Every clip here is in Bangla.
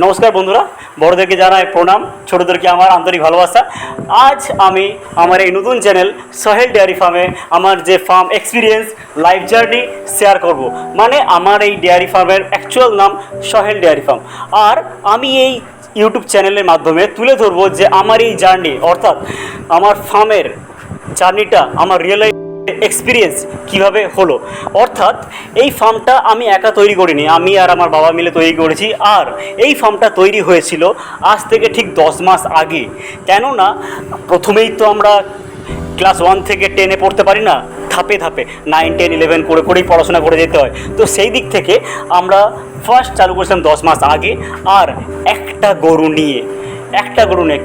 নমস্কার বন্ধুরা, বড়দেরকে জানাই প্রণাম, ছোটদেরকে আমার আন্তরিক ভালোবাসা। আজ আমি আমার এই নতুন চ্যানেল সোহেল ডেয়ারি ফার্মে আমার যে farm experience life journey share করব। মানে আমার এই ডেয়ারি ফার্মের অ্যাকচুয়াল নাম সোহেল ডেয়ারি ফার্ম। আর আমি এই ইউটিউব চ্যানেলের মাধ্যমে তুলে ধরবো যে আমার এই জার্নি, অর্থাৎ আমার ফার্মের জার্নিটা, আমার রিয়েল লাইফ এক্সপিরিয়েন্স কিভাবে হলো। অর্থাৎ এই ফার্মটা আমি একা তৈরি করিনি, আমি আর আমার বাবা মিলে তৈরি করেছি। আর এই ফার্মটা তৈরি হয়েছিল আজ থেকে ঠিক 10 মাস আগে। কেননা প্রথমেই তো আমরা ক্লাস 1 থেকে 10-এ পড়তে পারি না, ধাপে ধাপে 9, 10, 11 করে করেই পড়াশোনা করে যেতে হয়। তো সেই দিক থেকে আমরা ফার্স্ট চালু করেছিলাম 10 মাস আগে, আর একটা গরু নিয়ে।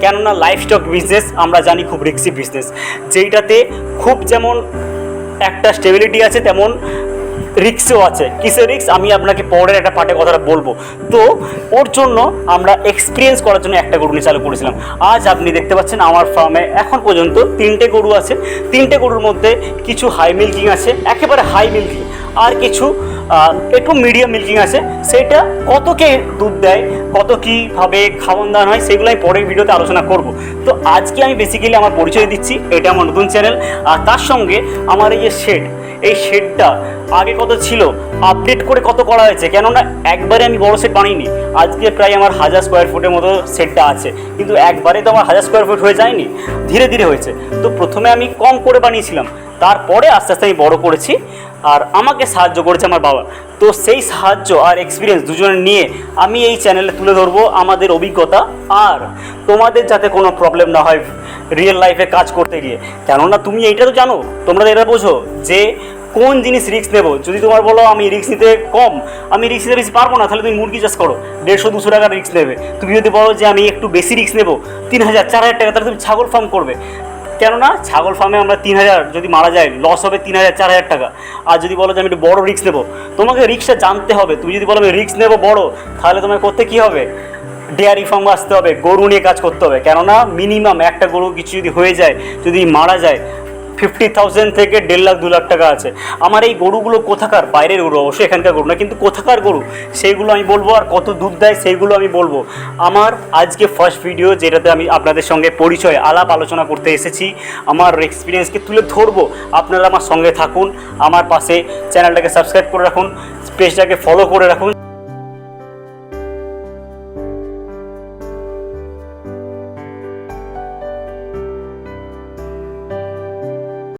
কেননা লাইফ স্টক বিজনেস আমরা জানি খুব রিস্কি বিজনেস, যেইটাতে খুব যেমন একটা স্টেবিলিটি আছে তেমন রিস্কও আছে। কিসের রিস্ক আমি আপনাকে পরের একটা পার্টে কথাটা বলবো। তো ওর জন্য আমরা এক্সপিরিয়েন্স করার জন্য একটা গরু নিয়ে চালু করেছিলাম। আজ আপনি দেখতে পাচ্ছেন আমার ফার্মে এখন পর্যন্ত 3টে গরু আছে। 3টে গরুর মধ্যে কিছু হাই মিল্কিং আছে, একেবারে হাই মিল্কিং, আর কিছু একটু মিডিয়াম মিল্কিং আছে। সেটা কত কে দুধ দেয়, কত কীভাবে খাওয়ান দাওয়ান হয়, সেগুলো আমি পরের ভিডিওতে আলোচনা করব। তো আজকে আমি বেসিক্যালি আমার পরিচয় দিচ্ছি, এটা আমার নতুন চ্যানেল। আর তার সঙ্গে আমার এই যে শেড, এই শেডটা আগে কত ছিল, আপডেট করে কত করা হয়েছে। কেননা একবারে আমি বড় শেড বানিয়েনি, আজকে প্রায় আমার 1000 স্কোয়ার ফুটের মতো শেডটা আছে। কিন্তু একবারে তো আমার 1000 স্কোয়ার ফুট হয়ে যায়নি, ধীরে ধীরে হয়েছে। তো প্রথমে আমি কম করে বানিয়েছিলাম, তারপরে আস্তে আস্তে আমি বড় করেছি। আর আমাকে সাহায্য করেছে আমার বাবা। তো সেই সাহায্য আর এক্সপিরিয়েন্স দুজনে নিয়ে আমি এই চ্যানেলে তুলে ধরবো আমাদের অভিজ্ঞতা, আর তোমাদের যাতে কোনো প্রবলেম না হয় রিয়েল লাইফে কাজ করতে গিয়ে। কেননা তুমি এইটা তো জানো, তোমরা এটা বোঝো যে কোন জিনিস রিস্ক নেবো। যদি তোমার বলো আমি রিস্ক নিতে কম, আমি রিস্ক নিতে বেশি পারবো না, তাহলে তুমি মুরগি চাষ করো, 150-200 টাকা রিস্ক নেবে। তুমি যদি বলো যে আমি একটু বেশি রিস্ক নেবো, 3000-4000 টাকা, তাহলে তুমি ছাগল ফার্ম করবে। কেননা ছাগল ফার্মে আমরা 3000 যদি মারা যায় লস হবে 3000-4000 টাকা। আর যদি বলো যে আমি একটু বড়ো রিস্ক নেবো, তোমাকে রিস্কটা জানতে হবে। তুমি যদি বলো আমি রিস্ক নেবো বড়, তাহলে তোমাকে করতে কী হবে, ডেয়ারি ফার্মে আসতে হবে, গরু নিয়ে কাজ করতে হবে। কেননা মিনিমাম একটা গরু কিছু যদি হয়ে যায়, যদি মারা যায়, 50,000 থেকে 1.5 লাখ 2 লাখ টাকা আছে। আমার এই গরুগুলো কোথাকার, বাইরের গরু অবশ্যই, এখানকার গরু না, কিন্তু কোথাকার গরু সেইগুলো আমি বলবো। আর কত দুধ দেয় সেইগুলো আমি বলবো। আমার আজকে ফার্স্ট ভিডিও, যেটাতে আমি আপনাদের সঙ্গে পরিচয় আলাপ আলোচনা করতে এসেছি, আমার এক্সপিরিয়েন্সকে তুলে ধরবো। আপনারা আমার সঙ্গে থাকুন, আমার পাশে চ্যানেলটাকে সাবস্ক্রাইব করে রাখুন, পেজটাকে ফলো করে রাখুন।